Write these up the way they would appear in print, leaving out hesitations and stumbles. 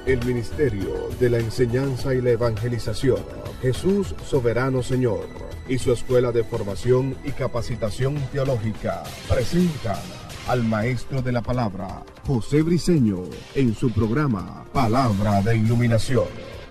el ministerio de la enseñanza y la evangelización, Jesús Soberano Señor, y su escuela de formación y capacitación teológica presentan al maestro de la palabra, José Briceño, en su programa Palabra de Iluminación.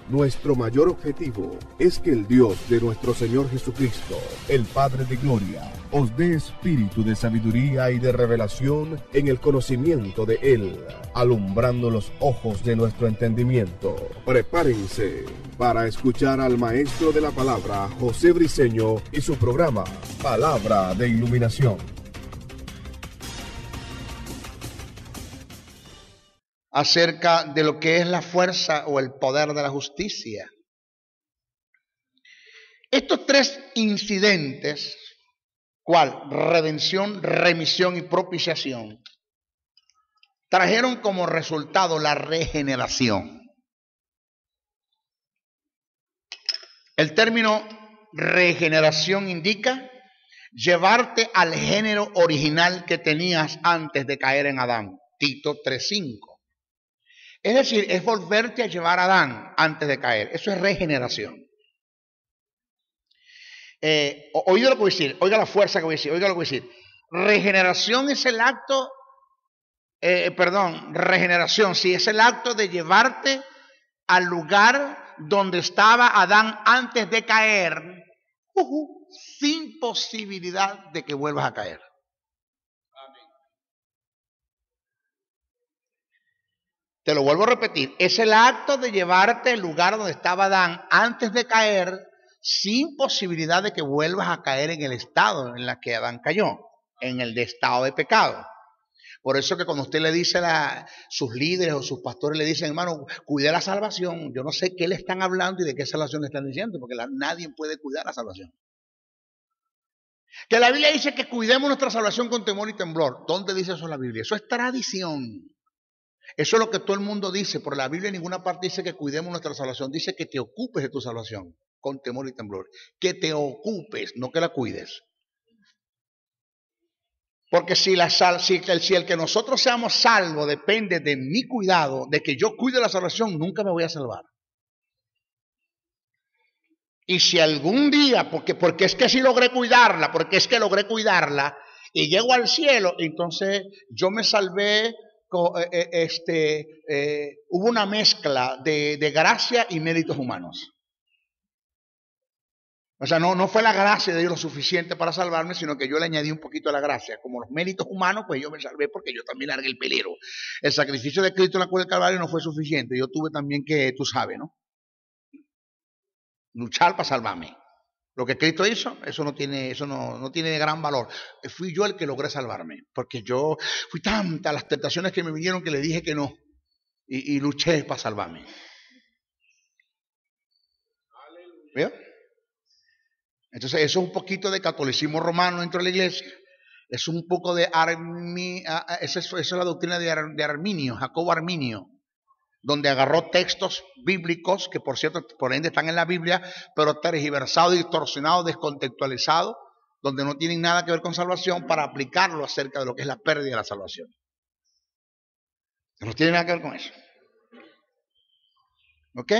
Nuestro mayor objetivo es que el Dios de nuestro Señor Jesucristo, el Padre de Gloria, os dé espíritu de sabiduría y de revelación en el conocimiento de Él, alumbrando los ojos de nuestro entendimiento. Prepárense para escuchar al maestro de la palabra, José Briceño, y su programa Palabra de Iluminación. Acerca de lo que es la fuerza o el poder de la justicia. Estos tres incidentes, ¿cuál? Redención, remisión y propiciación, trajeron como resultado la regeneración. El término regeneración indica llevarte al género original que tenías antes de caer en Adán. Tito 3:5. Es decir, es volverte a llevar a Adán antes de caer. Eso es regeneración. Oiga lo que voy a decir, oiga la fuerza que voy a decir, oiga lo que voy a decir. Regeneración es el acto, regeneración, sí, es el acto de llevarte al lugar donde estaba Adán antes de caer, sin posibilidad de que vuelvas a caer. Te lo vuelvo a repetir, es el acto de llevarte al lugar donde estaba Adán antes de caer, sin posibilidad de que vuelvas a caer en el estado en el que Adán cayó, en el de estado de pecado. Por eso que cuando usted le dice a sus líderes o sus pastores le dicen, hermano, cuide la salvación, yo no sé qué le están hablando y de qué salvación le están diciendo, porque nadie puede cuidar la salvación. Que la Biblia dice que cuidemos nuestra salvación con temor y temblor. ¿Dónde dice eso en la Biblia? Eso es tradición. Eso es lo que todo el mundo dice, pero la Biblia en ninguna parte dice que cuidemos nuestra salvación. Dice que te ocupes de tu salvación con temor y temblor. Que te ocupes, no que la cuides. Porque si el que nosotros seamos salvos depende de mi cuidado, de que yo cuide la salvación, nunca me voy a salvar. Y si algún día, porque es que sí logré cuidarla, y llego al cielo, entonces yo me salvé. Hubo una mezcla de gracia y méritos humanos. O sea, no fue la gracia de Dios lo suficiente para salvarme, sino que yo le añadí un poquito de la gracia. Como los méritos humanos, pues yo me salvé porque yo también largué el pelero. El sacrificio de Cristo en la cruz del Calvario no fue suficiente. Yo tuve también que, tú sabes, ¿no? Luchar para salvarme. Lo que Cristo hizo, eso no tiene gran valor. Fui yo el que logré salvarme, porque yo fui tantas las tentaciones que me vinieron que le dije que no, y luché para salvarme. ¿Veo? Entonces eso es un poquito de catolicismo romano dentro de la iglesia. Es un poco de esa es la doctrina de Arminio, Jacobo Arminio, donde agarró textos bíblicos, que por cierto, por ende están en la Biblia, pero tergiversados, distorsionados, descontextualizados, donde no tienen nada que ver con salvación, para aplicarlo acerca de lo que es la pérdida de la salvación. No tiene nada que ver con eso. ¿Ok?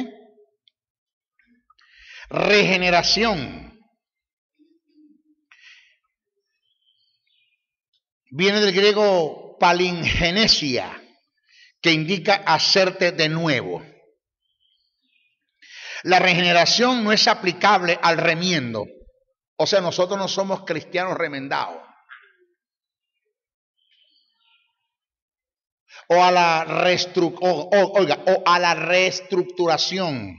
Regeneración. Viene del griego palingenesia, que indica hacerte de nuevo. La regeneración no es aplicable al remiendo. O sea, nosotros no somos cristianos remendados. O a la reestructuración.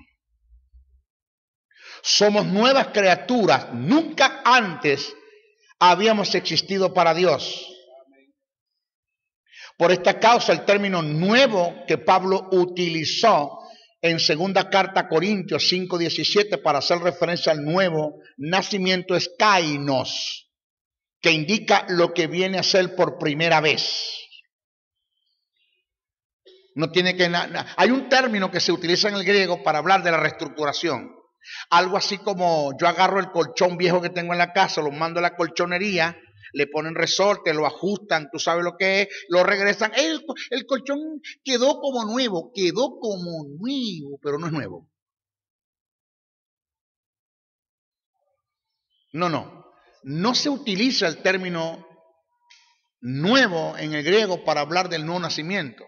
Somos nuevas criaturas. Nunca antes habíamos existido para Dios. Por esta causa, el término nuevo que Pablo utilizó en segunda carta a Corintios 5:17 para hacer referencia al nuevo nacimiento es kainos, que indica lo que viene a ser por primera vez. No tiene que hay un término que se utiliza en el griego para hablar de la reestructuración. Algo así como yo agarro el colchón viejo que tengo en la casa, lo mando a la colchonería, le ponen resorte, lo ajustan, tú sabes lo que es, lo regresan. El colchón quedó como nuevo, pero no es nuevo. No se utiliza el término nuevo en el griego para hablar del nuevo nacimiento.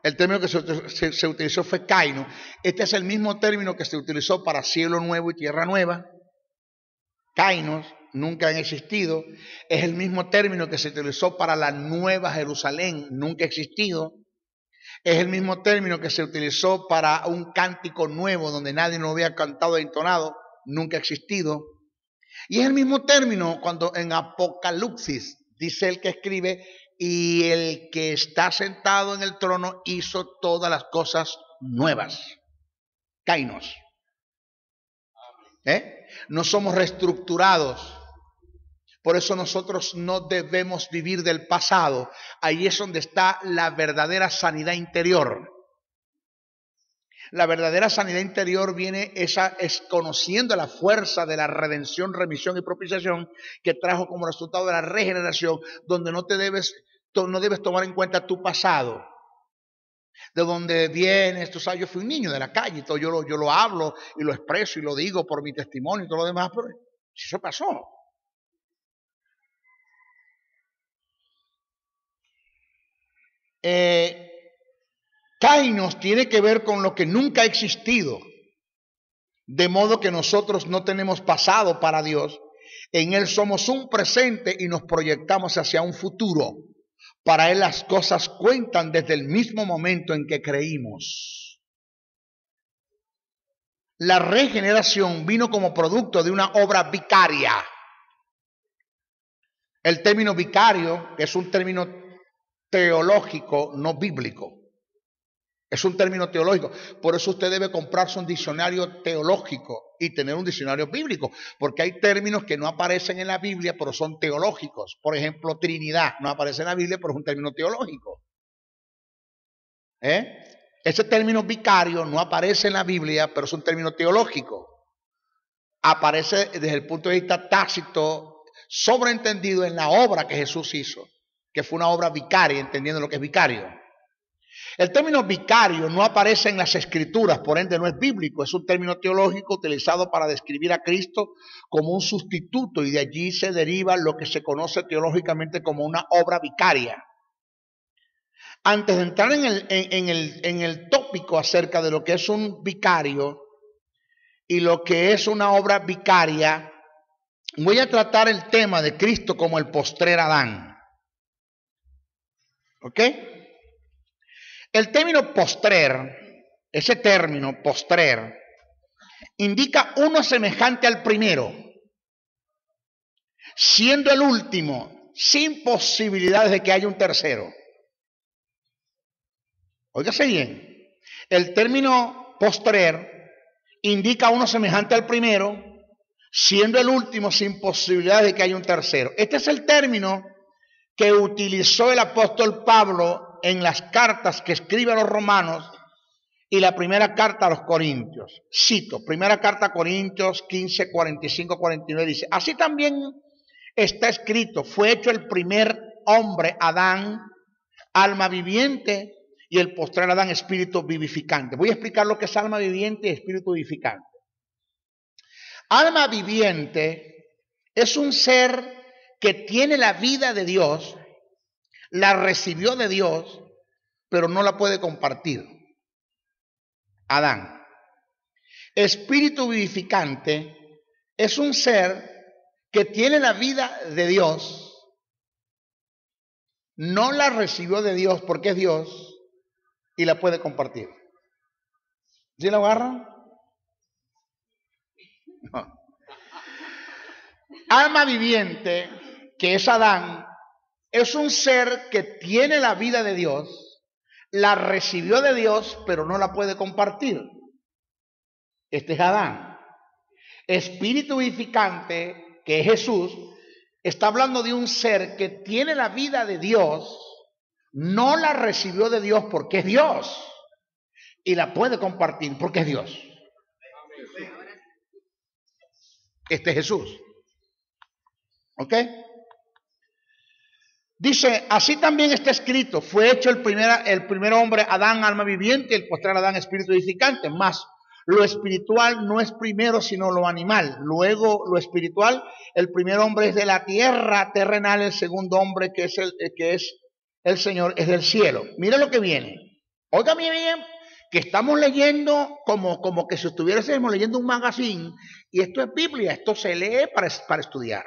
El término que se utilizó fue kainos. Este es el mismo término que se utilizó para cielo nuevo y tierra nueva. Kainos nunca han existido. Es el mismo término que se utilizó para la nueva Jerusalén, nunca ha existido. Es el mismo término que se utilizó para un cántico nuevo donde nadie lo había cantado e entonado, nunca ha existido. Y es el mismo término cuando en Apocalipsis dice el que escribe: y el que está sentado en el trono hizo todas las cosas nuevas. Kainos. No somos reestructurados. Por eso nosotros no debemos vivir del pasado. Ahí es donde está la verdadera sanidad interior. La verdadera sanidad interior viene es conociendo la fuerza de la redención, remisión y propiciación que trajo como resultado de la regeneración, donde no debes tomar en cuenta tu pasado, de donde vienes. Tú sabes, yo fui un niño de la calle, todo yo lo hablo y lo expreso y lo digo por mi testimonio y todo lo demás, pero eso pasó. Kainos tiene que ver con lo que nunca ha existido, de modo que nosotros no tenemos pasado para Dios. En Él somos un presente y nos proyectamos hacia un futuro. Para Él las cosas cuentan desde el mismo momento en que creímos. La regeneración vino como producto de una obra vicaria. El término vicario es un término teológico, no bíblico. Es un término teológico. Por eso usted debe comprarse un diccionario teológico y tener un diccionario bíblico, porque hay términos que no aparecen en la Biblia, pero son teológicos. Por ejemplo, Trinidad no aparece en la Biblia, pero es un término teológico. Ese término vicario no aparece en la Biblia, pero es un término teológico. Aparece desde el punto de vista tácito, sobreentendido en la obra que Jesús hizo, que fue una obra vicaria, entendiendo lo que es vicario. El término vicario no aparece en las Escrituras, por ende no es bíblico, es un término teológico utilizado para describir a Cristo como un sustituto, y de allí se deriva lo que se conoce teológicamente como una obra vicaria. Antes de entrar en el tópico acerca de lo que es un vicario y lo que es una obra vicaria, voy a tratar el tema de Cristo como el postrer Adán. ¿Ok? El término postrer, ese término postrer, indica uno semejante al primero, siendo el último, sin posibilidades de que haya un tercero. Óigase bien, el término postrer indica uno semejante al primero, siendo el último, sin posibilidades de que haya un tercero. Este es el término que utilizó el apóstol Pablo en las cartas que escribe a los romanos y la primera carta a los corintios. Cito, primera carta a Corintios 15, 45, 49, dice: así también está escrito, fue hecho el primer hombre, Adán, alma viviente, y el postrer Adán, espíritu vivificante. Voy a explicar lo que es alma viviente y espíritu vivificante. Alma viviente es un ser que tiene la vida de Dios, la recibió de Dios, pero no la puede compartir. Adán. Espíritu vivificante es un ser que tiene la vida de Dios, no la recibió de Dios porque es Dios y la puede compartir. ¿Sí la agarran? No. Alma viviente, que es Adán, es un ser que tiene la vida de Dios, la recibió de Dios, pero no la puede compartir. Este es Adán. Espíritu vivificante, que es Jesús, está hablando de un ser que tiene la vida de Dios, no la recibió de Dios porque es Dios, y la puede compartir porque es Dios. Este es Jesús. ¿Ok? Dice, así también está escrito, fue hecho el primer hombre Adán, alma viviente, el postrer Adán, espíritu edificante. Más, lo espiritual no es primero sino lo animal. Luego, lo espiritual, el primer hombre es de la tierra terrenal, el segundo hombre que es el Señor es del cielo. Mira lo que viene. Óigame bien, que estamos leyendo como que si estuviésemos leyendo un magazine, y esto es Biblia, esto se lee para estudiar.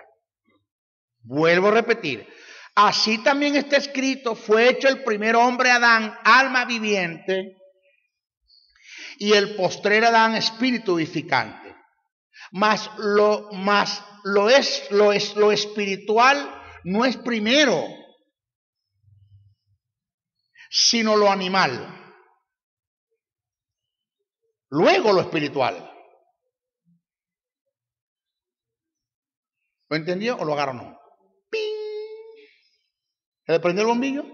Vuelvo a repetir. Así también está escrito, fue hecho el primer hombre Adán, alma viviente, y el postrer Adán, espíritu edificante. Mas lo espiritual no es primero, sino lo animal. Luego lo espiritual. ¿Lo entendió o lo agarró no? ¡Ping! ¿Se le prendió el bombillo?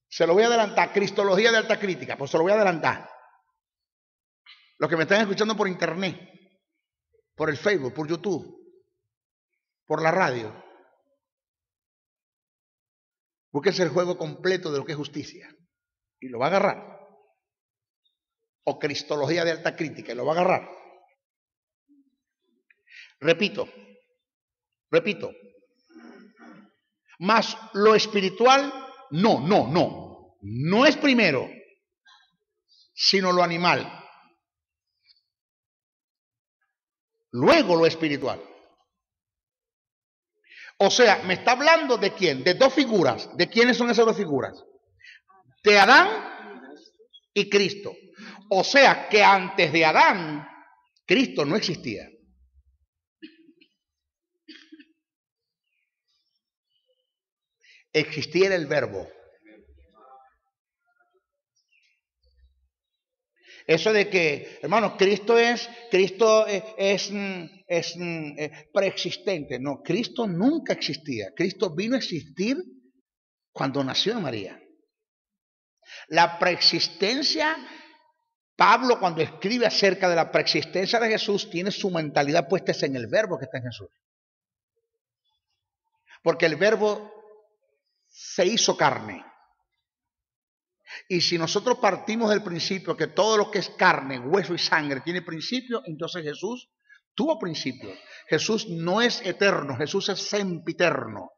Se lo voy a adelantar. Cristología de alta crítica. Pues se lo voy a adelantar. Los que me están escuchando por internet, por el Facebook, por YouTube, por la radio. Búsquense el juego completo de lo que es justicia. Y lo va a agarrar. O cristología de alta crítica. Y lo va a agarrar. Repito. Mas lo espiritual, no es primero, sino lo animal. Luego lo espiritual. O sea, me está hablando de quién, de dos figuras. ¿De quiénes son esas dos figuras? De Adán y Cristo. O sea, que antes de Adán, Cristo no existía. Existía el verbo. Eso de que, hermano, Cristo es preexistente. No, Cristo nunca existía. Cristo vino a existir cuando nació de María. La preexistencia, Pablo cuando escribe acerca de la preexistencia de Jesús, tiene su mentalidad puesta en el verbo que está en Jesús. Porque el verbo se hizo carne. Y si nosotros partimos del principio que todo lo que es carne, hueso y sangre tiene principio, entonces Jesús tuvo principio. Jesús no es eterno, Jesús es sempiterno.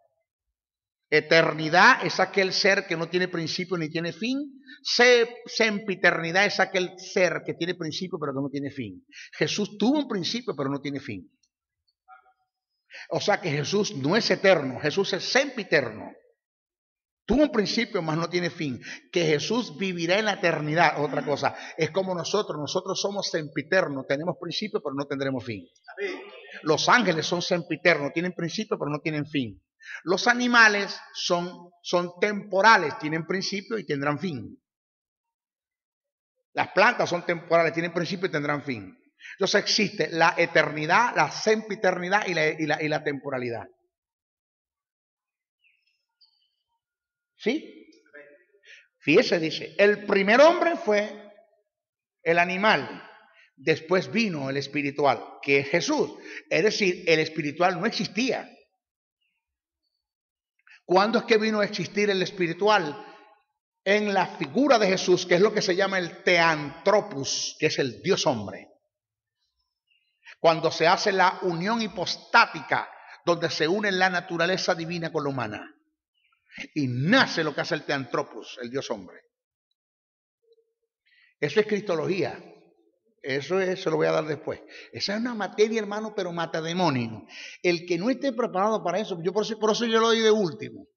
Eternidad es aquel ser que no tiene principio ni tiene fin. Sempiternidad es aquel ser que tiene principio pero que no tiene fin. Jesús tuvo un principio pero no tiene fin. O sea que Jesús no es eterno, Jesús es sempiterno. Tuvo un principio, mas no tiene fin. Que Jesús vivirá en la eternidad, otra cosa. Es como nosotros somos sempiternos, tenemos principio, pero no tendremos fin. Los ángeles son sempiternos, tienen principio, pero no tienen fin. Los animales son temporales, tienen principio y tendrán fin. Las plantas son temporales, tienen principio y tendrán fin. Entonces existe la eternidad, la sempiternidad y la temporalidad. ¿Sí? Fíjese, dice, el primer hombre fue el animal, después vino el espiritual, que es Jesús. Es decir, el espiritual no existía. ¿Cuándo es que vino a existir el espiritual? En la figura de Jesús, que es lo que se llama el teantropos, que es el Dios hombre. Cuando se hace la unión hipostática, donde se une la naturaleza divina con la humana. Y nace lo que hace el teantropos, el Dios hombre. Eso es cristología. Se lo voy a dar después. Esa es una materia, hermano, pero mata demonio. El que no esté preparado para eso, por eso yo lo doy de último.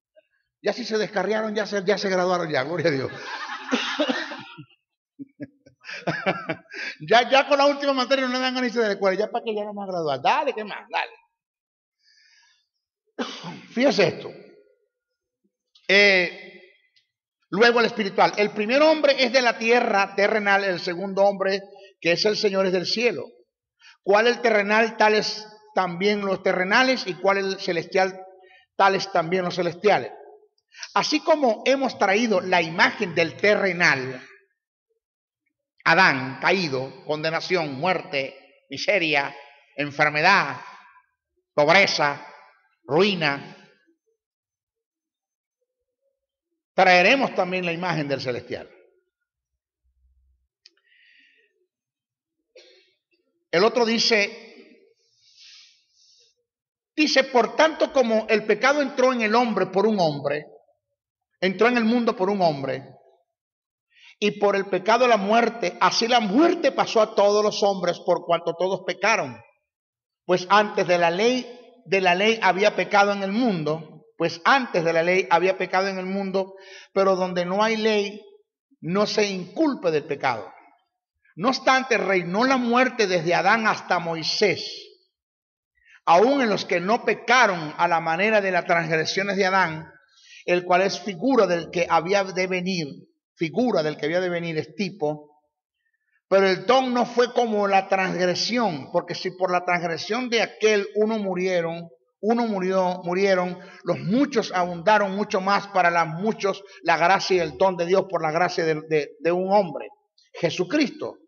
Ya si se descarriaron, ya se graduaron ya, gloria a Dios. ya con la última materia no le dan ganas de escuela, ya para que ya no más graduar. Dale, ¿qué más? Dale. Fíjese esto. Luego el espiritual. El primer hombre es de la tierra terrenal, el segundo hombre que es el Señor es del cielo. ¿Cuál es el terrenal? Tales también los terrenales, y cuál es el celestial, tales también los celestiales. Así como hemos traído la imagen del terrenal, Adán caído, condenación, muerte, miseria, enfermedad, pobreza, ruina. Traeremos también la imagen del celestial. El otro dice, por tanto como el pecado entró en el hombre por un hombre, entró en el mundo por un hombre, y por el pecado la muerte, así la muerte pasó a todos los hombres por cuanto todos pecaron. Pues antes de la ley había pecado en el mundo, pero donde no hay ley, no se inculpe del pecado. No obstante, reinó la muerte desde Adán hasta Moisés, aun en los que no pecaron a la manera de las transgresiones de Adán, el cual es figura del que había de venir, es tipo. Pero el don no fue como la transgresión, porque si por la transgresión de aquel murieron, los muchos abundaron mucho más para los muchos la gracia y el don de Dios por la gracia de un hombre, Jesucristo.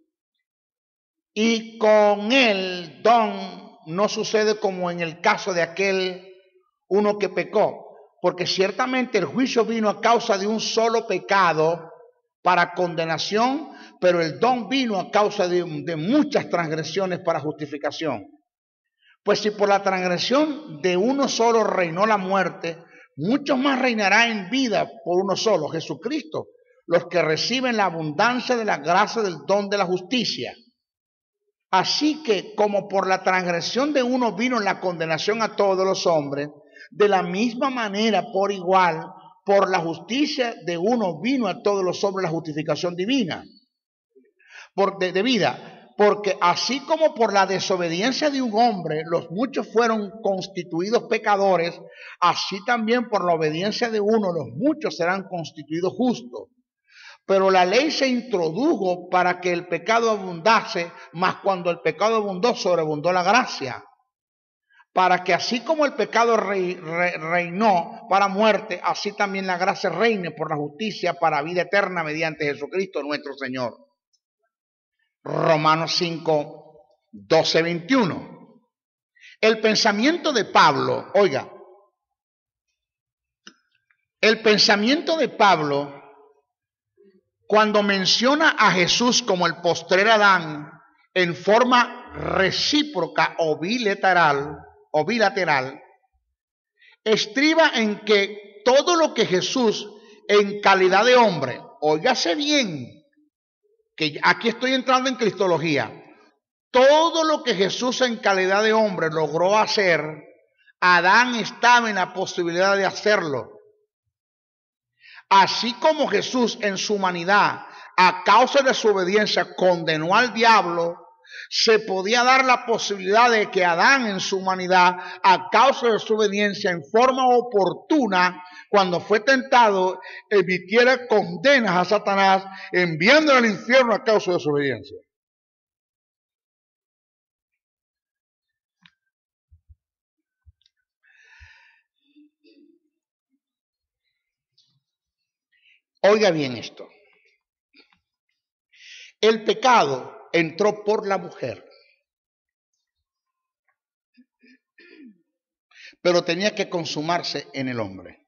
Y con el don no sucede como en el caso de aquel uno que pecó, porque ciertamente el juicio vino a causa de un solo pecado para condenación, pero el don vino a causa de muchas transgresiones para justificación. Pues si por la transgresión de uno solo reinó la muerte, muchos más reinará en vida por uno solo, Jesucristo, los que reciben la abundancia de la gracia del don de la justicia. Así que como por la transgresión de uno vino la condenación a todos los hombres, de la misma manera por igual, por la justicia de uno vino a todos los hombres la justificación divina de vida. Porque así como por la desobediencia de un hombre los muchos fueron constituidos pecadores, así también por la obediencia de uno los muchos serán constituidos justos. Pero la ley se introdujo para que el pecado abundase, mas cuando el pecado abundó, sobreabundó la gracia. Para que así como el pecado reinó para muerte, así también la gracia reine por la justicia para vida eterna mediante Jesucristo nuestro Señor. Romanos 5, 12, 21. El pensamiento de Pablo, oiga, el pensamiento de Pablo, cuando menciona a Jesús como el postrer Adán en forma recíproca o bilateral, estriba en que todo lo que Jesús en calidad de hombre, óigase bien, que aquí estoy entrando en cristología, todo lo que Jesús en calidad de hombre logró hacer, Adán estaba en la posibilidad de hacerlo. Así como Jesús en su humanidad, a causa de su obediencia, condenó al diablo, se podía dar la posibilidad de que Adán en su humanidad, a causa de su obediencia, en forma oportuna, cuando fue tentado, emitiera condenas a Satanás, enviándolo al infierno a causa de su obediencia. Oiga bien esto. El pecado entró por la mujer, pero tenía que consumarse en el hombre.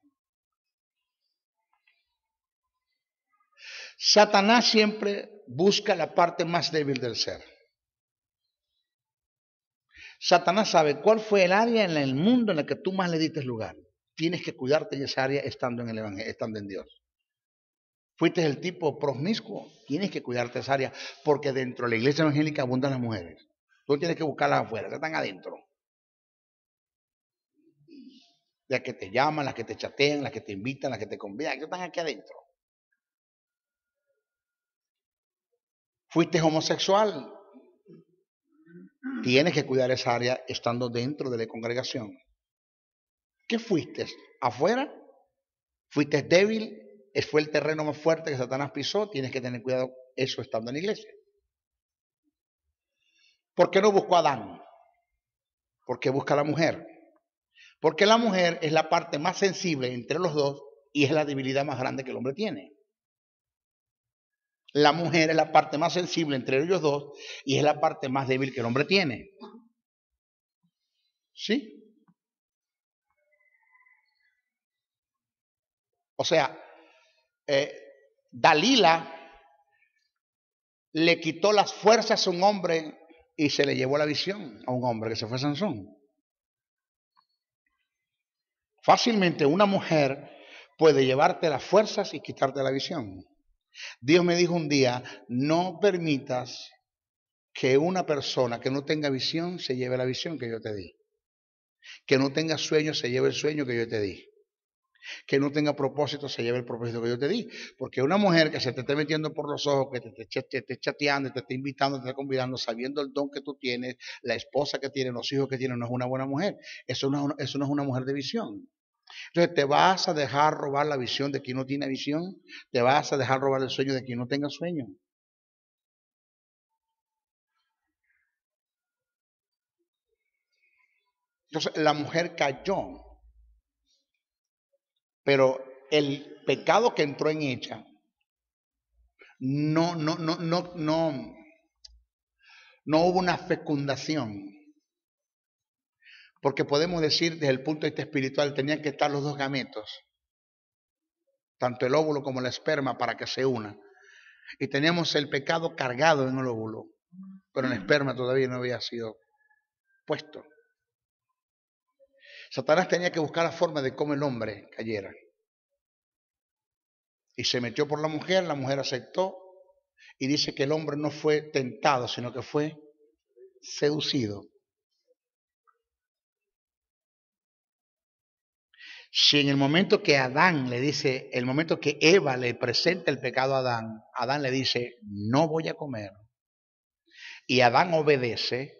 Satanás siempre busca la parte más débil del ser. Satanás sabe cuál fue el área en el mundo en la que tú más le diste lugar. Tienes que cuidarte de esa área estando en el Evangelio, estando en Dios. Fuiste el tipo promiscuo, tienes que cuidarte de esa área, porque dentro de la iglesia evangélica abundan las mujeres. Tú tienes que buscarlas afuera, que están adentro. Las que te llaman, las que te chatean, las que te invitan, las que te convidan, que están aquí adentro. Fuiste homosexual, tienes que cuidar esa área estando dentro de la congregación. ¿Qué fuiste? ¿Afuera? ¿Fuiste débil? ¿Fue el terreno más fuerte que Satanás pisó? Tienes que tener cuidado eso estando en la iglesia. ¿Por qué no buscó a Adán? ¿Por qué busca a la mujer? Porque la mujer es la parte más sensible entre los dos y es la debilidad más grande que el hombre tiene. La mujer es la parte más sensible entre ellos dos y es la parte más débil que el hombre tiene. ¿Sí? O sea, Dalila le quitó las fuerzas a un hombre y se le llevó la visión a un hombre, que se fue Sansón. Fácilmente una mujer puede llevarte las fuerzas y quitarte la visión. Dios me dijo un día, no permitas que una persona que no tenga visión se lleve la visión que yo te di. Que no tenga sueño se lleve el sueño que yo te di. Que no tenga propósito se lleve el propósito que yo te di. Porque una mujer que se te esté metiendo por los ojos, que te esté chateando, te esté invitando, te esté convidando, sabiendo el don que tú tienes, la esposa que tienes, los hijos que tienes, no es una buena mujer. Eso no es una mujer de visión. Entonces, ¿te vas a dejar robar la visión de quien no tiene visión? ¿Te vas a dejar robar el sueño de quien no tenga sueño? Entonces, la mujer cayó, pero el pecado que entró en ella no hubo una fecundación. Porque podemos decir desde el punto de vista espiritual, tenían que estar los dos gametos, tanto el óvulo como el esperma, para que se unan. Y teníamos el pecado cargado en el óvulo, pero el esperma todavía no había sido puesto. Satanás tenía que buscar la forma de cómo el hombre cayera. Y se metió por la mujer aceptó, y dice que el hombre no fue tentado, sino que fue seducido. Si en el momento que Adán le dice, el momento que Eva le presenta el pecado a Adán, Adán le dice, no voy a comer, y Adán obedece,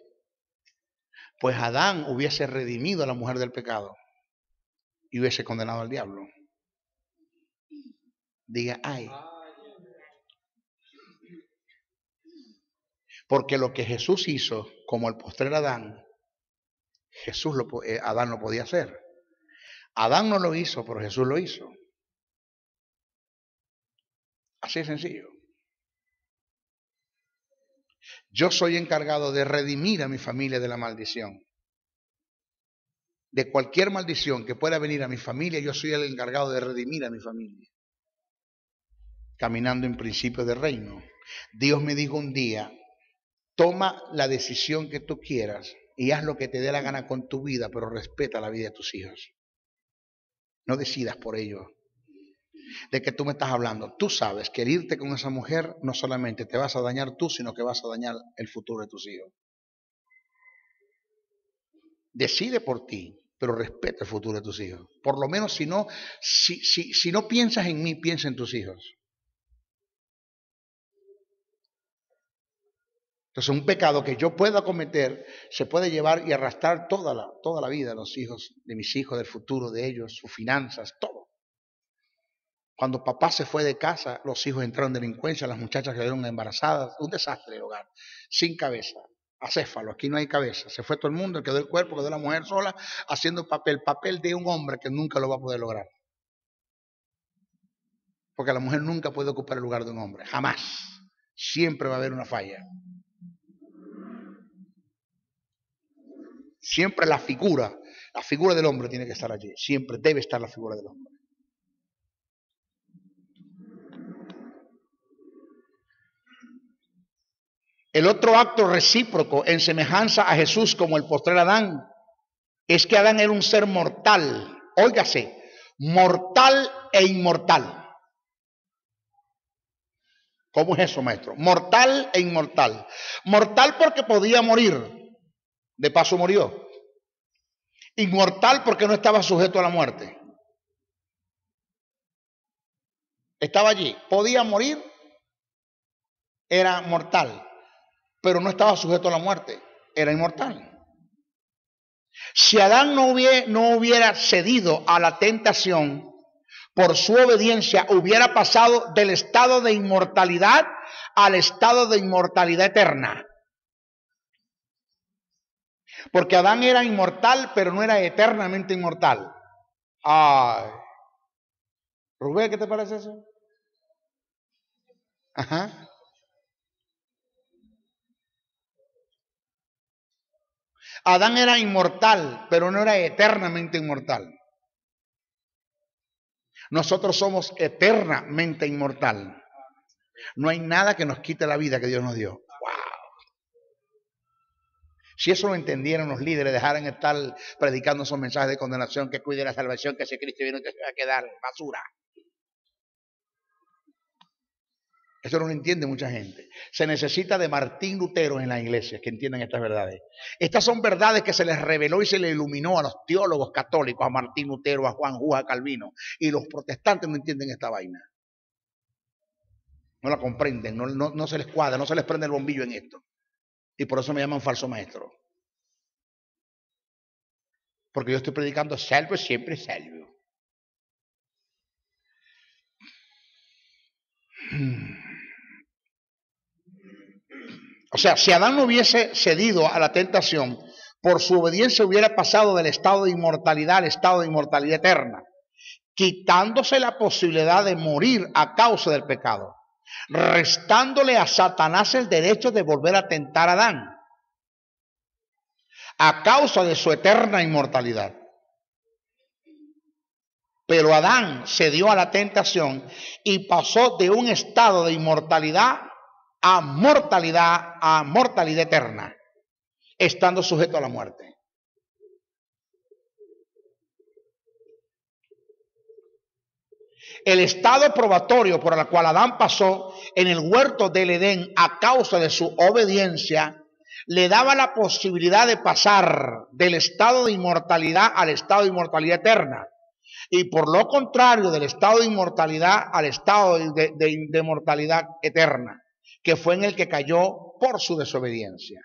pues Adán hubiese redimido a la mujer del pecado y hubiese condenado al diablo. Diga, ay. Porque lo que Jesús hizo, como el postrer Adán, Adán lo podía hacer. Adán no lo hizo, pero Jesús lo hizo. Así de sencillo. Yo soy encargado de redimir a mi familia de la maldición. De cualquier maldición que pueda venir a mi familia, yo soy el encargado de redimir a mi familia. Caminando en principio de reino. Dios me dijo un día, toma la decisión que tú quieras y haz lo que te dé la gana con tu vida, pero respeta la vida de tus hijos. No decidas por ello. ¿De qué tú me estás hablando? Tú sabes que el irte con esa mujer no solamente te vas a dañar tú, sino que vas a dañar el futuro de tus hijos. Decide por ti, pero respeta el futuro de tus hijos. Por lo menos si no piensas en mí, piensa en tus hijos. Entonces un pecado que yo pueda cometer se puede llevar y arrastrar toda la vida de los hijos, de mis hijos, del futuro de ellos, sus finanzas, todo. Cuando papá se fue de casa, los hijos entraron en delincuencia, las muchachas quedaron embarazadas, un desastre el hogar, sin cabeza, acéfalo, aquí no hay cabeza, se fue todo el mundo, quedó el cuerpo, quedó la mujer sola, haciendo papel de un hombre que nunca lo va a poder lograr. Porque la mujer nunca puede ocupar el lugar de un hombre, jamás, siempre va a haber una falla. Siempre la figura del hombre tiene que estar allí, siempre debe estar la figura del hombre. El otro acto recíproco en semejanza a Jesús como el postrer Adán es que Adán era un ser mortal, óigase, mortal e inmortal. ¿Cómo es eso, maestro? Mortal e inmortal. Mortal porque podía morir, de paso murió. Inmortal porque no estaba sujeto a la muerte. Estaba allí, podía morir, era mortal, pero no estaba sujeto a la muerte, era inmortal. Si Adán no hubiera cedido a la tentación, por su obediencia hubiera pasado del estado de inmortalidad al estado de inmortalidad eterna. Porque Adán era inmortal, pero no era eternamente inmortal. Ay. Rubén, ¿qué te parece eso? Ajá. Adán era inmortal, pero no era eternamente inmortal. Nosotros somos eternamente inmortal. No hay nada que nos quite la vida que Dios nos dio. ¡Wow! Si eso lo entendieran los líderes, dejaran de estar predicando esos mensajes de condenación, que cuide la salvación, que si Cristo viene te va a quedar basura. Eso no lo entiende mucha gente. Se necesita de Martín Lutero en la iglesia que entiendan estas verdades. Estas son verdades que se les reveló y se les iluminó a los teólogos católicos, a Martín Lutero, a Juan Hus, a Calvino. Y los protestantes no entienden esta vaina. No la comprenden, no se les cuadra, no se les prende el bombillo en esto. Y por eso me llaman falso maestro. Porque yo estoy predicando salvo, siempre salvo. O sea, si Adán no hubiese cedido a la tentación, por su obediencia hubiera pasado del estado de inmortalidad al estado de inmortalidad eterna, quitándose la posibilidad de morir a causa del pecado, restándole a Satanás el derecho de volver a tentar a Adán, a causa de su eterna inmortalidad. Pero Adán cedió a la tentación y pasó de un estado de inmortalidad a mortalidad eterna, estando sujeto a la muerte. El estado probatorio por el cual Adán pasó en el huerto del Edén a causa de su obediencia, le daba la posibilidad de pasar del estado de inmortalidad al estado de inmortalidad eterna. Y por lo contrario, del estado de inmortalidad al estado de mortalidad eterna, que fue en el que cayó por su desobediencia.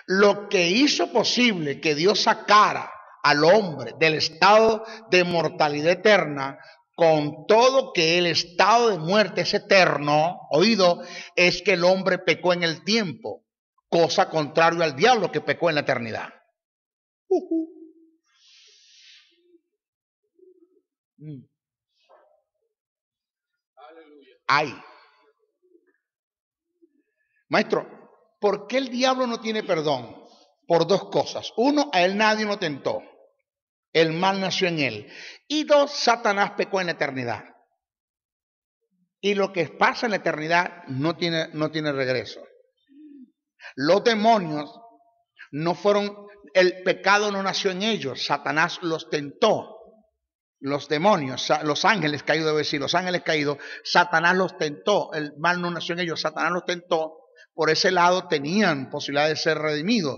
Lo que hizo posible que Dios sacara al hombre del estado de mortalidad eterna, con todo que el estado de muerte es eterno, oído, es que el hombre pecó en el tiempo, cosa contraria al diablo que pecó en la eternidad. Ay. Maestro, ¿por qué el diablo no tiene perdón? Por dos cosas. Uno, a él nadie lo tentó. El mal nació en él. Y dos, Satanás pecó en la eternidad. Y lo que pasa en la eternidad no tiene regreso. Los demonios no fueron, el pecado no nació en ellos. Satanás los tentó. Los demonios, los ángeles caídos, debo decir, los ángeles caídos, Satanás los tentó. El mal no nació en ellos, Satanás los tentó. Por ese lado tenían posibilidad de ser redimidos,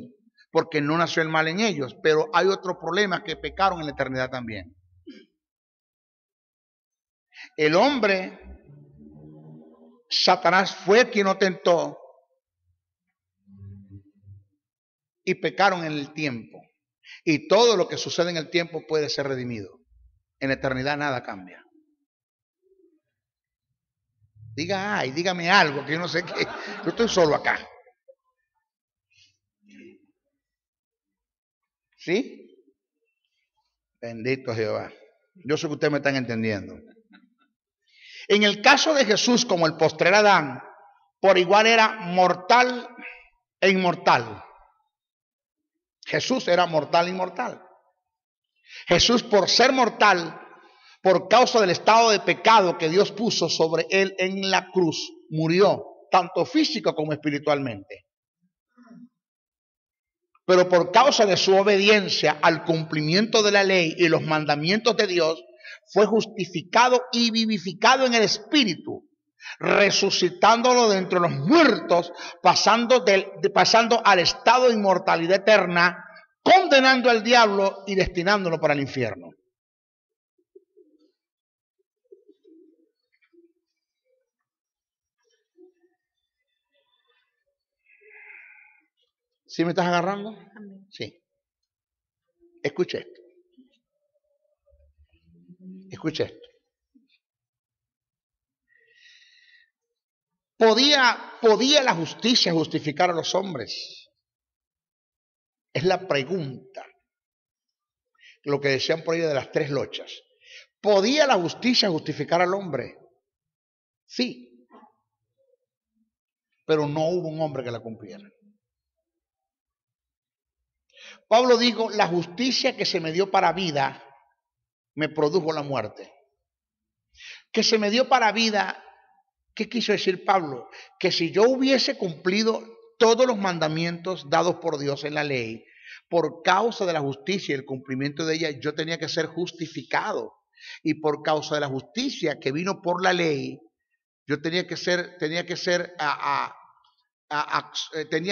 porque no nació el mal en ellos. Pero hay otro problema, que pecaron en la eternidad también. El hombre, Satanás fue quien lo tentó, y pecaron en el tiempo. Y todo lo que sucede en el tiempo puede ser redimido. En la eternidad nada cambia. Diga, ay, dígame algo, que yo no sé qué. Yo estoy solo acá. ¿Sí? Bendito Jehová. Yo sé que ustedes me están entendiendo. En el caso de Jesús, como el postrer Adán, por igual era mortal e inmortal. Jesús era mortal e inmortal. Jesús, por ser mortal, por causa del estado de pecado que Dios puso sobre él en la cruz, murió, tanto físico como espiritualmente. Pero por causa de su obediencia al cumplimiento de la ley y los mandamientos de Dios, fue justificado y vivificado en el espíritu, resucitándolo de entre los muertos, pasando al estado de inmortalidad eterna, condenando al diablo y destinándolo para el infierno. ¿Sí me estás agarrando? Sí. Escuche esto. Escuche esto. ¿Podía la justicia justificar a los hombres? Es la pregunta. Lo que decían por ahí de las tres lochas. ¿Podía la justicia justificar al hombre? Sí. Pero no hubo un hombre que la cumpliera. Pablo dijo, la justicia que se me dio para vida, me produjo la muerte. Que se me dio para vida. ¿Qué quiso decir Pablo? Que si yo hubiese cumplido todos los mandamientos dados por Dios en la ley, por causa de la justicia y el cumplimiento de ella, yo tenía que ser justificado. Y por causa de la justicia que vino por la ley, yo tenía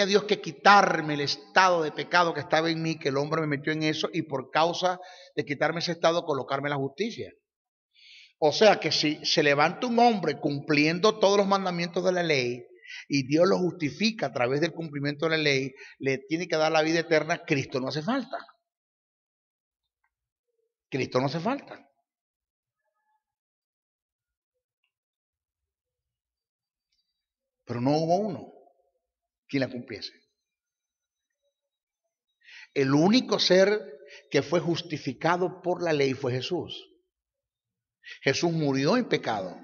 Dios que quitarme el estado de pecado que estaba en mí, que el hombre me metió en eso, y por causa de quitarme ese estado, colocarme la justicia. O sea que si se levanta un hombre cumpliendo todos los mandamientos de la ley y Dios lo justifica a través del cumplimiento de la ley, le tiene que dar la vida eterna, Cristo no hace falta. Cristo no hace falta. Pero no hubo uno quien la cumpliese. El único ser que fue justificado por la ley fue Jesús. Jesús murió en pecado,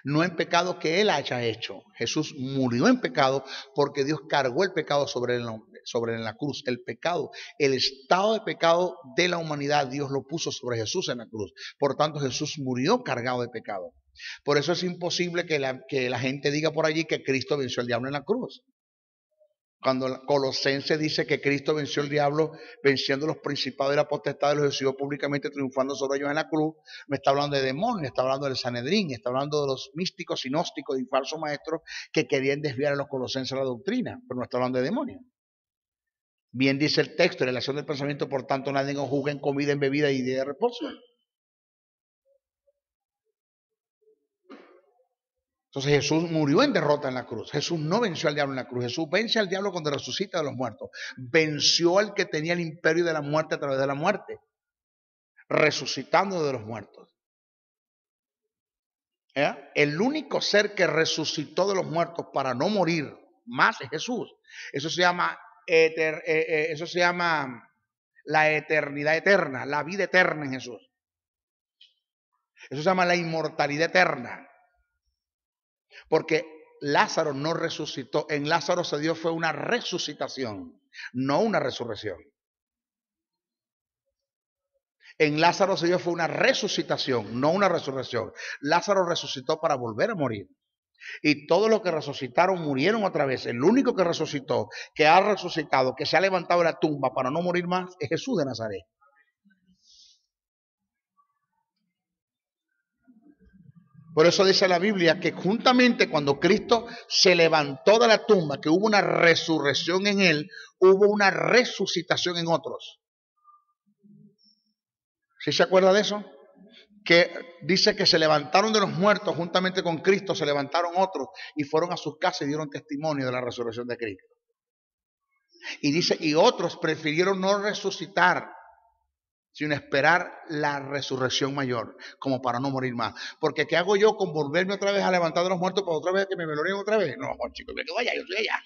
no en pecado que él haya hecho. Jesús murió en pecado porque Dios cargó el pecado sobre la cruz. El pecado, el estado de pecado de la humanidad, Dios lo puso sobre Jesús en la cruz. Por tanto, Jesús murió cargado de pecado. Por eso es imposible que la gente diga por allí que Cristo venció al diablo en la cruz. Cuando Colosenses dice que Cristo venció al diablo, venciendo los principados y la potestad, los exhibió públicamente, triunfando sobre ellos en la cruz, no está hablando de demonios, está hablando del Sanedrín, está hablando de los místicos, sinósticos y falsos maestros que querían desviar a los colosenses a la doctrina, pero no está hablando de demonios. Bien dice el texto, en relación del pensamiento, por tanto, nadie os juzgue en comida, en bebida y día de reposo. Entonces Jesús murió en derrota en la cruz. Jesús no venció al diablo en la cruz. Jesús vence al diablo cuando resucita de los muertos. Venció al que tenía el imperio de la muerte a través de la muerte, resucitando de los muertos. El único ser que resucitó de los muertos para no morir más es Jesús. Eso se llama la eternidad eterna, la vida eterna en Jesús. Eso se llama la inmortalidad eterna. Porque Lázaro no resucitó. En Lázaro se dio fue una resucitación, no una resurrección. En Lázaro se dio fue una resucitación, no una resurrección. Lázaro resucitó para volver a morir. Y todos los que resucitaron murieron otra vez. El único que resucitó, que ha resucitado, que se ha levantado de la tumba para no morir más, es Jesús de Nazaret. Por eso dice la Biblia que juntamente cuando Cristo se levantó de la tumba, que hubo una resurrección en él, hubo una resucitación en otros. ¿Sí se acuerda de eso? Que dice que se levantaron de los muertos juntamente con Cristo, se levantaron otros y fueron a sus casas y dieron testimonio de la resurrección de Cristo. Y dice, y otros prefirieron no resucitar, sino esperar la resurrección mayor, como para no morir más. Porque ¿qué hago yo con volverme otra vez a levantar de los muertos para otra vez que me meloreen otra vez? No, chicos, me quedo allá, yo estoy allá.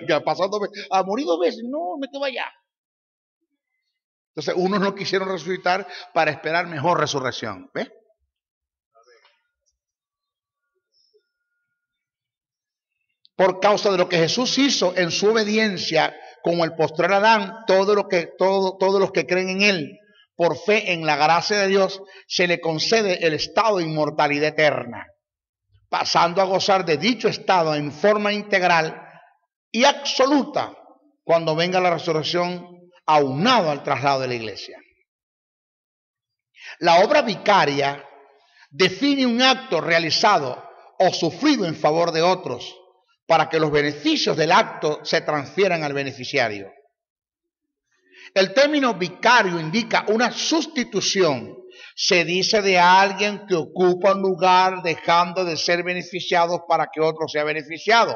Ya pasándome, a morir 2 veces, no, me quedo allá. Entonces, unos no quisieron resucitar para esperar mejor resurrección. ¿Ves? Por causa de lo que Jesús hizo en su obediencia, como el postrer Adán, todos los que creen en él, por fe en la gracia de Dios, se le concede el estado de inmortalidad eterna, pasando a gozar de dicho estado en forma integral y absoluta cuando venga la resurrección, aunado al traslado de la iglesia. La obra vicaria define un acto realizado o sufrido en favor de otros, para que los beneficios del acto se transfieran al beneficiario. El término vicario indica una sustitución. Se dice de alguien que ocupa un lugar dejando de ser beneficiado para que otro sea beneficiado.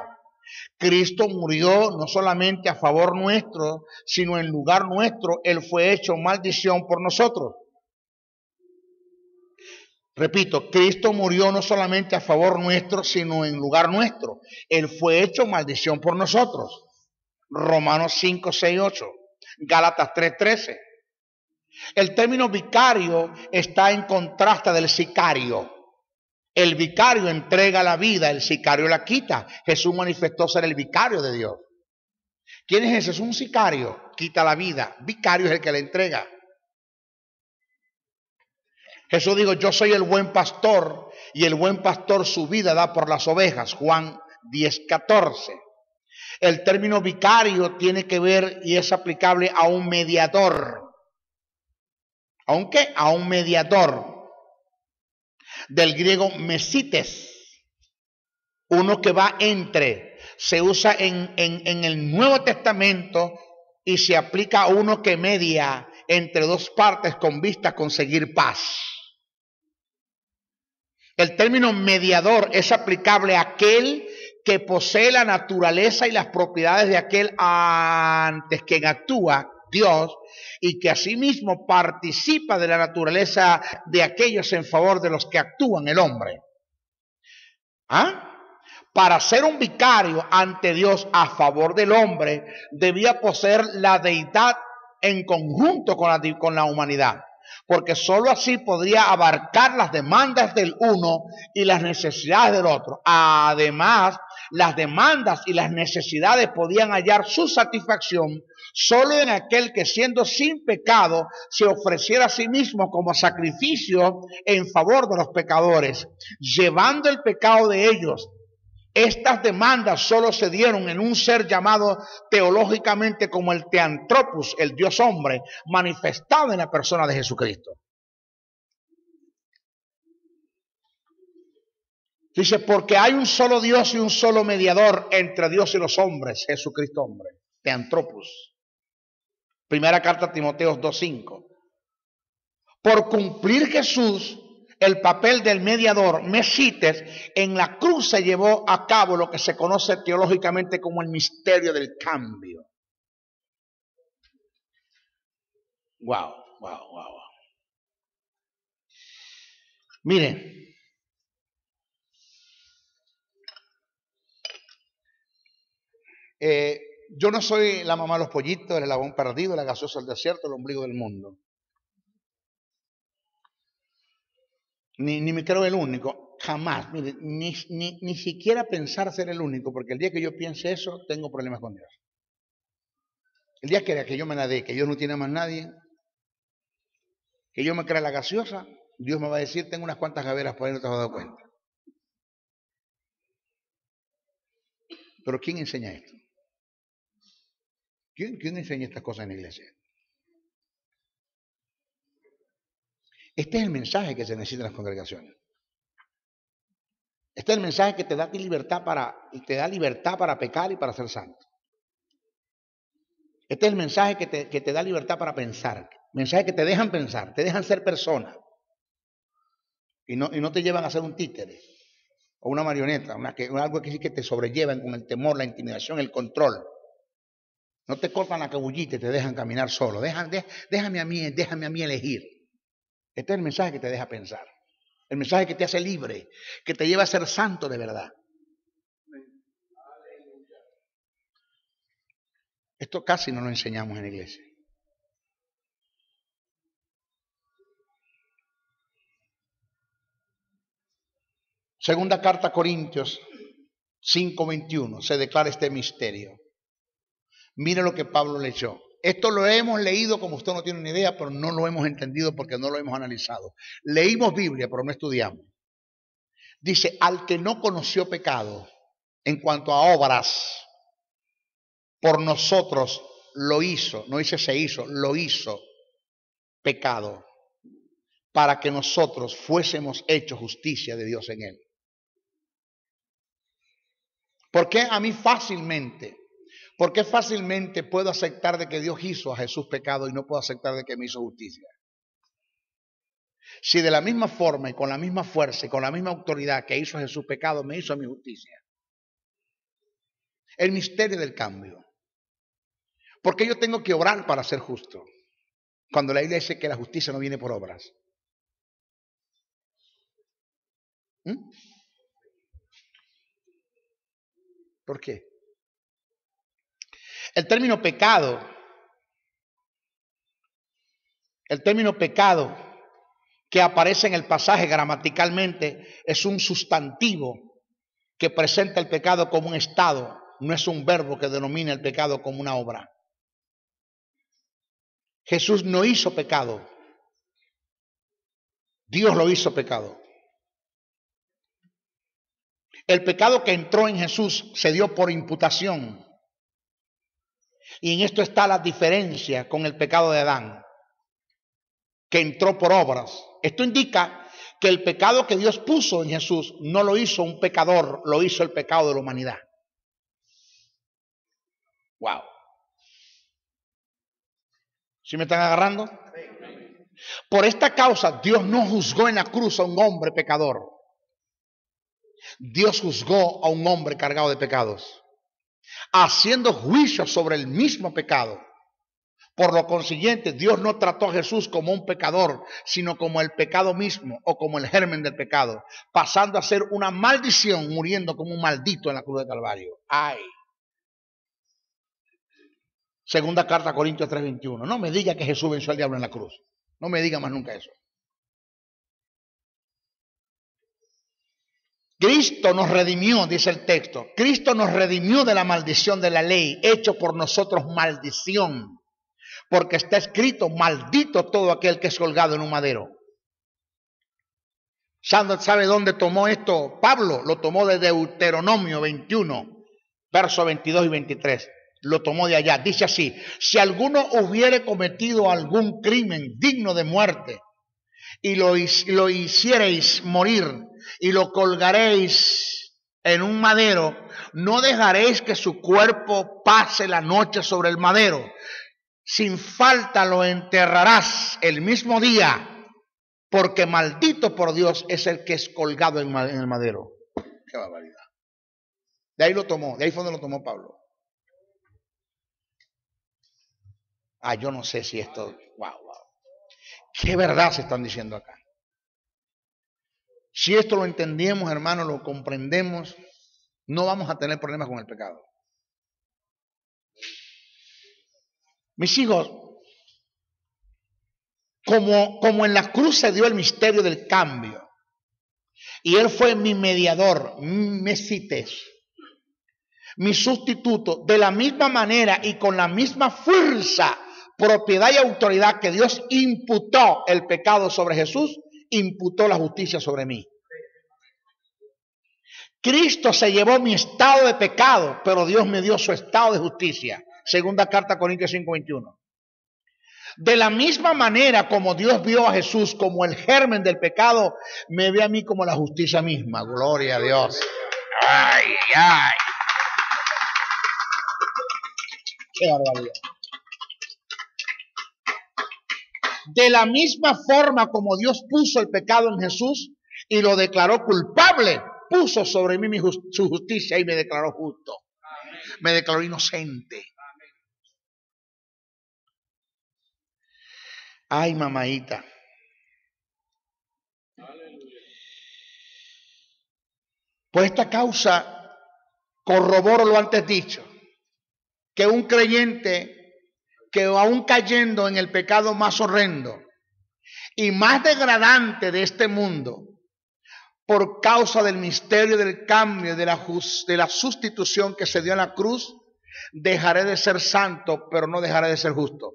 Cristo murió no solamente a favor nuestro, sino en lugar nuestro. Él fue hecho maldición por nosotros. Repito, Cristo murió no solamente a favor nuestro, sino en lugar nuestro. Él fue hecho maldición por nosotros. Romanos 5, 6, 8. Gálatas 3, 13. El término vicario está en contraste del sicario. El vicario entrega la vida, el sicario la quita. Jesús manifestó ser el vicario de Dios. ¿Quién es ese? Es un sicario, quita la vida. Vicario es el que la entrega. Jesús dijo, yo soy el buen pastor y el buen pastor su vida da por las ovejas. Juan 10:14. El término vicario tiene que ver y es aplicable a un mediador. ¿A un qué? A un mediador. Del griego mesites. Uno que va entre. Se usa en el Nuevo Testamento y se aplica a uno que media entre dos partes con vista a conseguir paz. El término mediador es aplicable a aquel que posee la naturaleza y las propiedades de aquel antes quien actúa, Dios, y que asimismo participa de la naturaleza de aquellos en favor de los que actúan, el hombre. Para ser un vicario ante Dios a favor del hombre, debía poseer la deidad en conjunto con la humanidad, porque sólo así podría abarcar las demandas del uno y las necesidades del otro. Además, las demandas y las necesidades podían hallar su satisfacción solo en aquel que, siendo sin pecado, se ofreciera a sí mismo como sacrificio en favor de los pecadores, llevando el pecado de ellos. Estas demandas solo se dieron en un ser llamado teológicamente como el Theanthropos, el Dios hombre, manifestado en la persona de Jesucristo. Dice, porque hay un solo Dios y un solo mediador entre Dios y los hombres, Jesucristo hombre, Theanthropos. Primera carta a Timoteo 2:5. Por cumplir Jesús el papel del mediador, mesites, en la cruz se llevó a cabo lo que se conoce teológicamente como el misterio del cambio. Wow. Miren, yo no soy la mamá de los pollitos, el eslabón perdido, la gaseosa del desierto, el ombligo del mundo. Ni me creo el único, jamás. Mire, ni siquiera pensar ser el único, porque el día que yo piense eso, tengo problemas con Dios. El día que yo me la dé, que Dios no tiene más nadie, que yo me crea la gaseosa, Dios me va a decir, tengo unas cuantas gaveras por ahí, no te has dado cuenta. Pero ¿quién enseña esto? ¿Quién enseña estas cosas en la iglesia? Este es el mensaje que se necesita en las congregaciones. Este es el mensaje que te da libertad para pecar y para ser santo. Este es el mensaje que te da libertad para pensar. Mensaje que te dejan pensar, te dejan ser persona. Y no te llevan a ser un títere o una marioneta, algo que te sobrellevan con el temor, la intimidación, el control. No te cortan la cabullita y te dejan caminar solo. Déjame a mí elegir. Este es el mensaje que te deja pensar. El mensaje que te hace libre, que te lleva a ser santo de verdad. Esto casi no lo enseñamos en la iglesia. Segunda carta a Corintios 5:21 se declara este misterio. Mire lo que Pablo leyó. Esto lo hemos leído como usted no tiene ni idea, pero no lo hemos entendido porque no lo hemos analizado. Leímos Biblia, pero no estudiamos. Dice, al que no conoció pecado en cuanto a obras, por nosotros lo hizo, no dice se hizo, lo hizo pecado, para que nosotros fuésemos hechos justicia de Dios en él. ¿Por qué a mí fácilmente? ¿Por qué fácilmente puedo aceptar de que Dios hizo a Jesús pecado y no puedo aceptar de que me hizo justicia? Si de la misma forma y con la misma fuerza y con la misma autoridad que hizo a Jesús pecado, me hizo a mi justicia. El misterio del cambio. ¿Por qué yo tengo que obrar para ser justo? Cuando la Biblia dice que la justicia no viene por obras. ¿Por qué? El término pecado que aparece en el pasaje gramaticalmente es un sustantivo que presenta el pecado como un estado, no es un verbo que denomina el pecado como una obra. Jesús no hizo pecado. Dios lo hizo pecado. El pecado que entró en Jesús se dio por imputación. Y en esto está la diferencia con el pecado de Adán, que entró por obras. Esto indica que el pecado que Dios puso en Jesús no lo hizo un pecador, lo hizo el pecado de la humanidad. Wow. ¿Sí me están agarrando? Por esta causa, Dios no juzgó en la cruz a un hombre pecador. Dios juzgó a un hombre cargado de pecados, haciendo juicio sobre el mismo pecado. Por lo consiguiente, Dios no trató a Jesús como un pecador, sino como el pecado mismo o como el germen del pecado, pasando a ser una maldición, muriendo como un maldito en la cruz de Calvario. ¡Ay! Segunda carta a Corintios 3:21. No me diga que Jesús venció al diablo en la cruz. No me diga más nunca eso. Cristo nos redimió, dice el texto. Cristo nos redimió de la maldición de la ley, hecho por nosotros maldición. Porque está escrito, maldito todo aquel que es colgado en un madero. ¿Sabe dónde tomó esto Pablo? Lo tomó de Deuteronomio 21, versos 22 y 23. Lo tomó de allá. Dice así: si alguno hubiere cometido algún crimen digno de muerte y lo hiciereis morir y lo colgaréis en un madero, no dejaréis que su cuerpo pase la noche sobre el madero. Sin falta lo enterrarás el mismo día, porque maldito por Dios es el que es colgado en el madero. Qué barbaridad. De ahí lo tomó, de ahí fue donde lo tomó Pablo. Yo no sé si esto, wow. ¿Qué verdad se están diciendo acá? Si esto lo entendemos, hermanos, lo comprendemos, no vamos a tener problemas con el pecado. Mis hijos, como en la cruz se dio el misterio del cambio, y Él fue mi mediador, Mesites, mi sustituto, de la misma manera y con la misma fuerza, propiedad y autoridad que Dios imputó el pecado sobre Jesús, imputó la justicia sobre mí. Cristo se llevó mi estado de pecado, pero Dios me dio su estado de justicia. Segunda carta a Corintios 5:21. De la misma manera como Dios vio a Jesús como el germen del pecado, me ve a mí como la justicia misma. Gloria a Dios. ¡Ay, ay! ¡Qué barbaridad! De la misma forma como Dios puso el pecado en Jesús y lo declaró culpable, puso sobre mí su justicia y me declaró justo. Me declaró inocente. Ay, mamaita. Por esta causa corroboro lo antes dicho, que un creyente que aún cayendo en el pecado más horrendo y más degradante de este mundo, por causa del misterio del cambio, de la sustitución que se dio en la cruz, dejaré de ser santo, pero no dejaré de ser justo.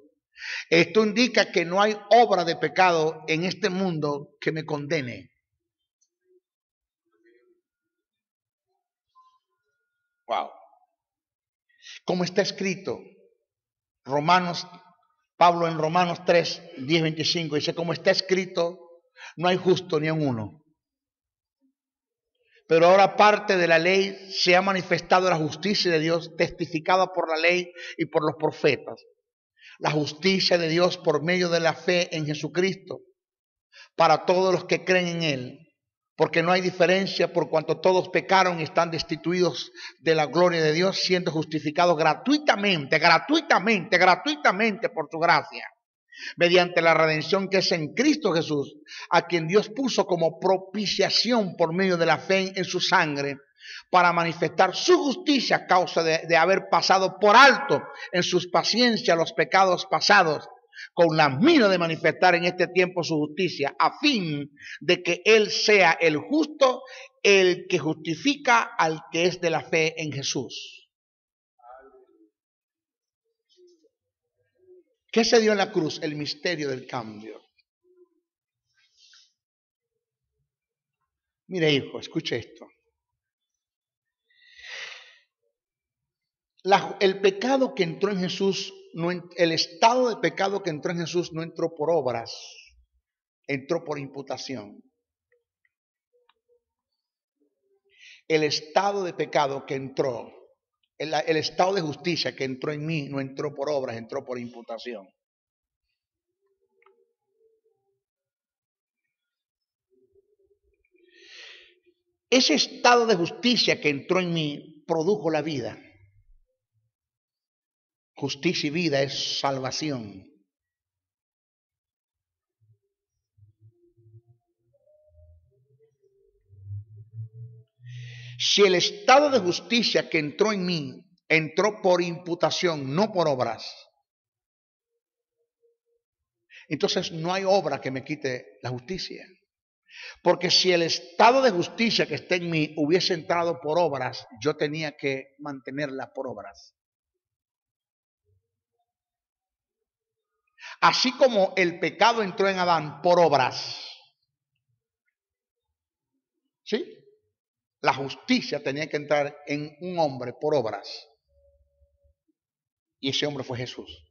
Esto indica que no hay obra de pecado en este mundo que me condene. Wow. Como está escrito, Pablo en Romanos 3, 10, 25, dice, como está escrito, no hay justo ni un uno. Pero ahora parte de la ley se ha manifestado la justicia de Dios, testificada por la ley y por los profetas. La justicia de Dios por medio de la fe en Jesucristo, para todos los que creen en Él. Porque no hay diferencia por cuanto todos pecaron y están destituidos de la gloria de Dios, siendo justificados gratuitamente por su gracia, mediante la redención que es en Cristo Jesús, a quien Dios puso como propiciación por medio de la fe en su sangre, para manifestar su justicia a causa de haber pasado por alto en sus paciencias los pecados pasados, con la mira de manifestar en este tiempo su justicia, a fin de que Él sea el justo, el que justifica al que es de la fe en Jesús. ¿Qué se dio en la cruz? El misterio del cambio. Mire, hijo, escuche esto. El pecado que entró en Jesús, el estado de pecado que entró en Jesús no entró por obras, entró por imputación. El estado de pecado que entró, el estado de justicia que entró en mí, no entró por obras, entró por imputación. Ese estado de justicia que entró en mí produjo la vida. Justicia y vida es salvación. Si el estado de justicia que entró en mí entró por imputación, no por obras, entonces no hay obra que me quite la justicia. Porque si el estado de justicia que está en mí hubiese entrado por obras, yo tenía que mantenerla por obras. Así como el pecado entró en Adán por obras, ¿sí? La justicia tenía que entrar en un hombre por obras. Y ese hombre fue Jesús.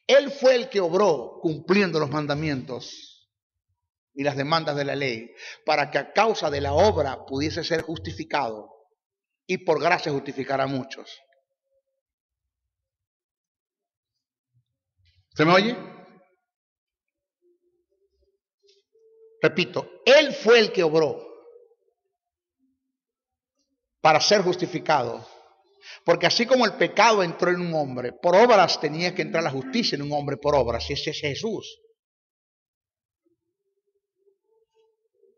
Él fue el que obró cumpliendo los mandamientos y las demandas de la ley, para que a causa de la obra pudiese ser justificado y por gracia justificar a muchos. ¿Se me oye? Repito, Él fue el que obró para ser justificado. Porque así como el pecado entró en un hombre, por obras tenía que entrar la justicia en un hombre por obras, y ese es Jesús.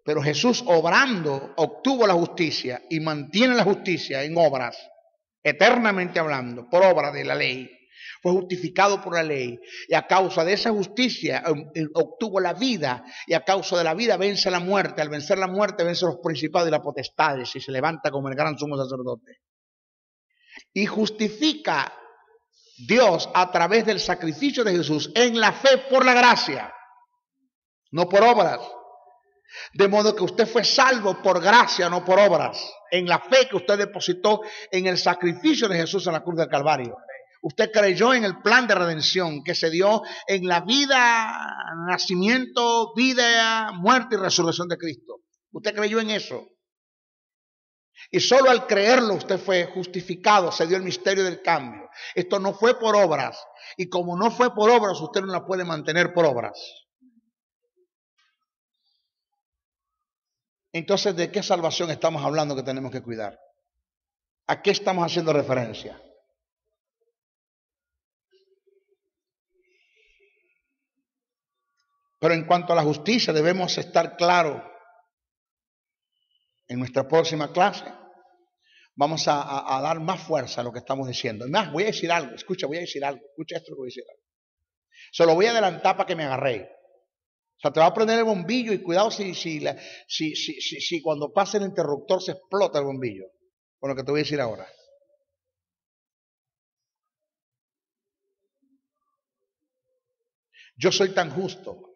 Pero Jesús obrando obtuvo la justicia y mantiene la justicia en obras, eternamente hablando, por obra de la ley. Fue justificado por la ley y a causa de esa justicia obtuvo la vida, y a causa de la vida vence la muerte. Al vencer la muerte vence los principados y las potestades y se levanta como el gran sumo sacerdote. Y justifica Dios a través del sacrificio de Jesús en la fe por la gracia, no por obras. De modo que usted fue salvo por gracia, no por obras, en la fe que usted depositó en el sacrificio de Jesús en la cruz del Calvario. Usted creyó en el plan de redención que se dio en la vida, nacimiento, vida, muerte y resurrección de Cristo. Usted creyó en eso. Y solo al creerlo usted fue justificado, se dio el misterio del cambio. Esto no fue por obras. Y como no fue por obras, usted no la puede mantener por obras. Entonces, ¿de qué salvación estamos hablando que tenemos que cuidar? ¿A qué estamos haciendo referencia? Pero en cuanto a la justicia, debemos estar claros. En nuestra próxima clase vamos a dar más fuerza a lo que estamos diciendo. Además, voy a decir algo, escucha esto que voy a decir. Se lo voy a adelantar para que me agarré. O sea, te va a prender el bombillo y cuidado si cuando pase el interruptor se explota el bombillo. Con lo que te voy a decir ahora. Yo soy tan justo.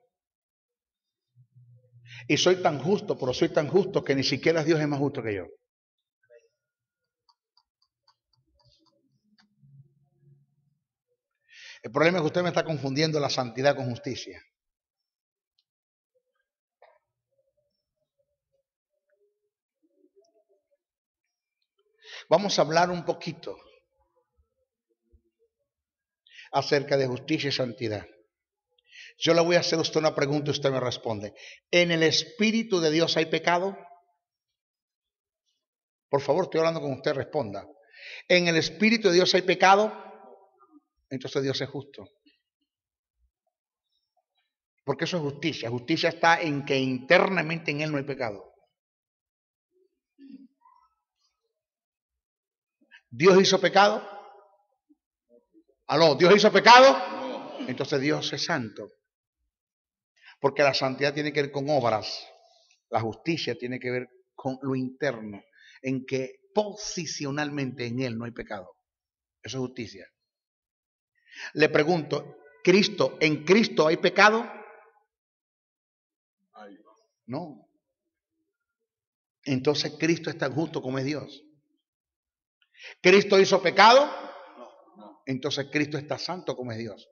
Y soy tan justo, pero soy tan justo que ni siquiera Dios es más justo que yo. El problema es que usted me está confundiendo la santidad con justicia. Vamos a hablar un poquito acerca de justicia y santidad. Yo le voy a hacer a usted una pregunta y usted me responde. ¿En el Espíritu de Dios hay pecado? Por favor, estoy hablando con usted, responda. ¿En el Espíritu de Dios hay pecado? Entonces Dios es justo. Porque eso es justicia. Justicia está en que internamente en Él no hay pecado. ¿Dios hizo pecado? ¿Aló? ¿Dios hizo pecado? Entonces Dios es santo. Porque la santidad tiene que ver con obras. La justicia tiene que ver con lo interno, en que posicionalmente en Él no hay pecado. Eso es justicia. Le pregunto, ¿en Cristo hay pecado? No. entonces Cristo es tan justo como es Dios. ¿Cristo hizo pecado? Entonces Cristo está santo como es Dios.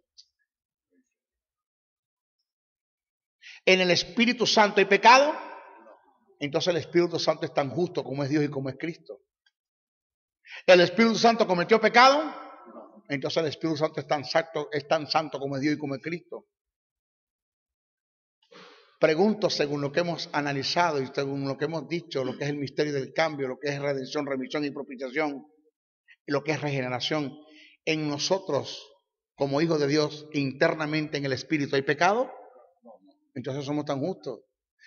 ¿En el Espíritu Santo hay pecado? Entonces el Espíritu Santo es tan justo como es Dios y como es Cristo. ¿El Espíritu Santo cometió pecado? Entonces el Espíritu Santo es tan santo como es Dios y como es Cristo. Pregunto, según lo que hemos analizado y según lo que hemos dicho, lo que es el misterio del cambio, lo que es redención, remisión y propiciación, y lo que es regeneración, en nosotros, como hijos de Dios, internamente en el Espíritu, ¿hay pecado? Entonces somos tan justos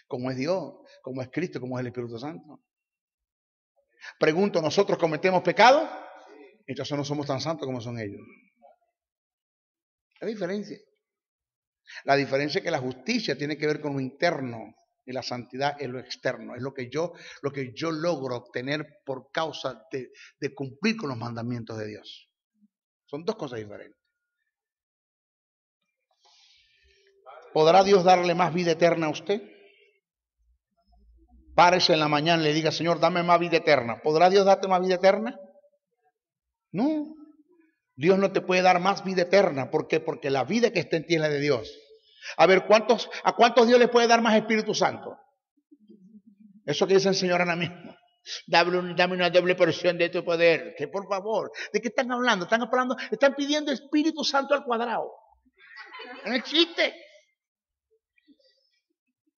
como es Dios, como es Cristo, como es el Espíritu Santo. Pregunto, ¿nosotros cometemos pecado? Entonces no somos tan santos como son ellos. Hay diferencia. La diferencia es que la justicia tiene que ver con lo interno y la santidad es lo externo. Es lo que yo logro obtener por causa de cumplir con los mandamientos de Dios. Son dos cosas diferentes. ¿Podrá Dios darle más vida eterna a usted? Párese en la mañana y le diga, Señor, dame más vida eterna. ¿Podrá Dios darte más vida eterna? No. Dios no te puede dar más vida eterna. ¿Por qué? Porque la vida que está en ti es la de Dios. A ver, ¿a cuántos Dios le puede dar más Espíritu Santo? Eso que dice el Señor ahora mismo. Dame una doble porción de tu poder. Que por favor, ¿de qué están hablando? Están pidiendo Espíritu Santo al cuadrado. No existe.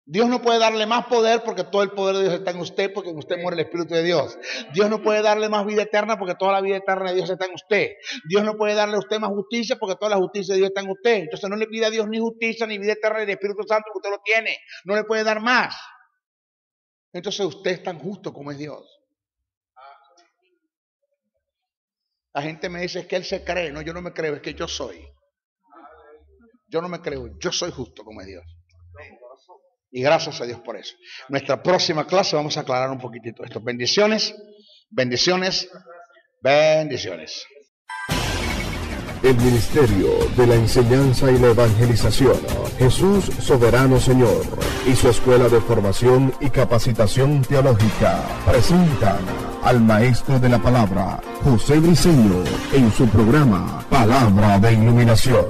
Dios no puede darle más poder porque todo el poder de Dios está en usted, porque en usted muere el Espíritu de Dios. Dios no puede darle más vida eterna porque toda la vida eterna de Dios está en usted. Dios no puede darle a usted más justicia porque toda la justicia de Dios está en usted. Entonces no le pide a Dios ni justicia, ni vida eterna, ni Espíritu Santo, porque usted lo tiene. No le puede dar más. Entonces usted es tan justo como es Dios. La gente me dice, es que él se cree. No, yo no me creo, es que yo soy. Yo no me creo, yo soy justo como es Dios. Y gracias a Dios por eso. Nuestra próxima clase vamos a aclarar un poquitito esto. Bendiciones, bendiciones, bendiciones. El Ministerio de la Enseñanza y la Evangelización, Jesús Soberano Señor, y su Escuela de Formación y Capacitación Teológica presentan al Maestro de la Palabra, José Briceño, en su programa Palabra de Iluminación.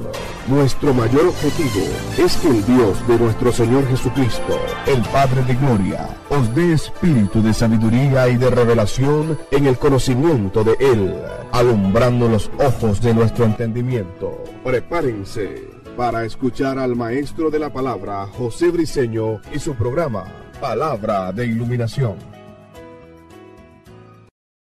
Nuestro mayor objetivo es que el Dios de nuestro Señor Jesucristo, el Padre de Gloria, os dé espíritu de sabiduría y de revelación en el conocimiento de Él, alumbrando los ojos de nuestro entendimiento. Prepárense para escuchar al Maestro de la Palabra, José Briceño, y su programa Palabra de Iluminación.